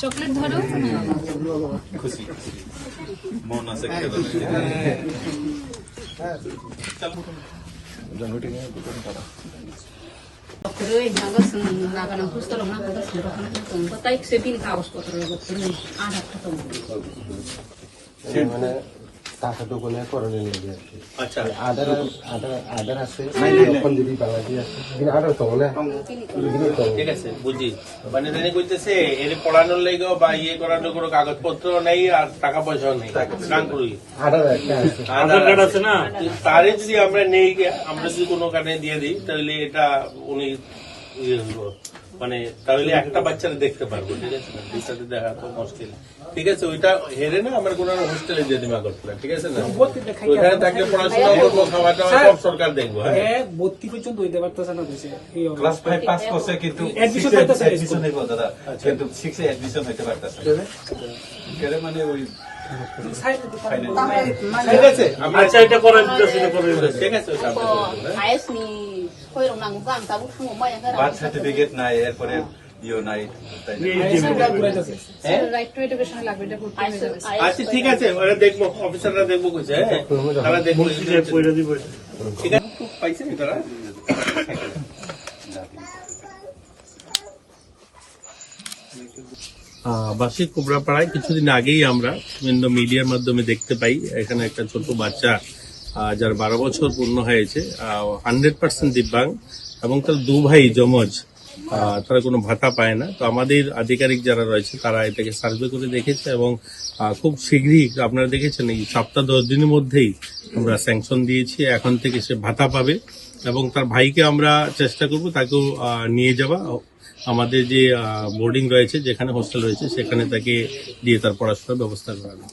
Chocolate ধরো খুশি মন আছে laganang gusto lang na kata sila kan itong patay sebin kaos ko talaga pero anak ko মানে টাকা তো কোনে করলে লাগে আচ্ছা আদার আদার আছে পঞ্জুরি বালাজি আছে কিন্তু আদার তো না ঠিক আছে বুঝি মানে তিনি কইতেছে এর পড়ানোর লাগেও বা ইয়ে করানোর কোনো কাগজপত্র নেই আর টাকা পয়সাও নেই কান করি আদার একটা আছে আধার কার্ড আছে না তারে যদি আমরা নেই আমরা যদি কোনো কারণে দিয়ে দিই তাহলে এটা উনি ইয়ে হলো মানে তাহলে একটা বাচ্চারা দেখতে পারবো ঠিক আছে না দুইটাতে দেখা তো মুশকিল ঠিক আছে ওইটা হেরে না আমরা কোনো হোস্টেলে দিয়ে দিমা করতে ঠিক আছে না ওইখানে থাকলে পড়াশোনা করবো খাওয়া টাওয়া সব সরকার দেখবো হ্যাঁ ভর্তি পর্যন্ত হইতে পারতেছে না দেশে ক্লাস 5 পাস করছে কিন্তু Admission পাইতেছে অ্যাডমিশন হইব দাদা কিন্তু 6 এ অ্যাডমিশন হইতে পারতেছে কেন মানে ওই ঠিক আছে আমরা আচ্ছা এটা করে দিতেছি এটা করে দিতেছি ঠিক আছে ওইটা আমরা করবো, হ্যাঁ? ayos ni hoy rong nang gang tabuk mo mo yang birth certificate নাই এরপরে ইও নাই তাই না? হ্যাঁ? right to education লাগবে এটা করতে হবে আচ্ছা ঠিক আছে ওরা দেখবো অফিসাররা দেখবো কইছে হ্যাঁ তারা দেখবো যে পয়লা দিব ঠিক আছে পাইছেন তারা বার্ষিক কোবরাপাড়ায় কিছুদিন আগেই আমরা বিভিন্ন মিডিয়ার মাধ্যমে দেখতে পাই এখানে একটা ছোট বাচ্চা যার 12 বছর পূর্ণ হয়েছে 100% দিব্যাঙ্গ এবং তার দু ভাই যমজ তারা কোনো ভাতা পায় না তো আমাদের আধিকারিক যারা রয়েছে তারা এটাকে সার্ভে করে দেখেছে এবং খুব শীঘ্রই আপনারা দেখেছেন এই সপ্তাহ 10 দিনের মধ্যেই আমরা স্যাংশন দিয়েছি এখন থেকে সে ভাতা পাবে এবং তার ভাইকে আমরা চেষ্টা করব তাকেও নিয়ে যাওয়া আমাদের যে বোর্ডিং রয়েছে যেখানে হোস্টেল রয়েছে সেখানে তাকে দিয়ে তার পড়াশোনার ব্যবস্থা করানো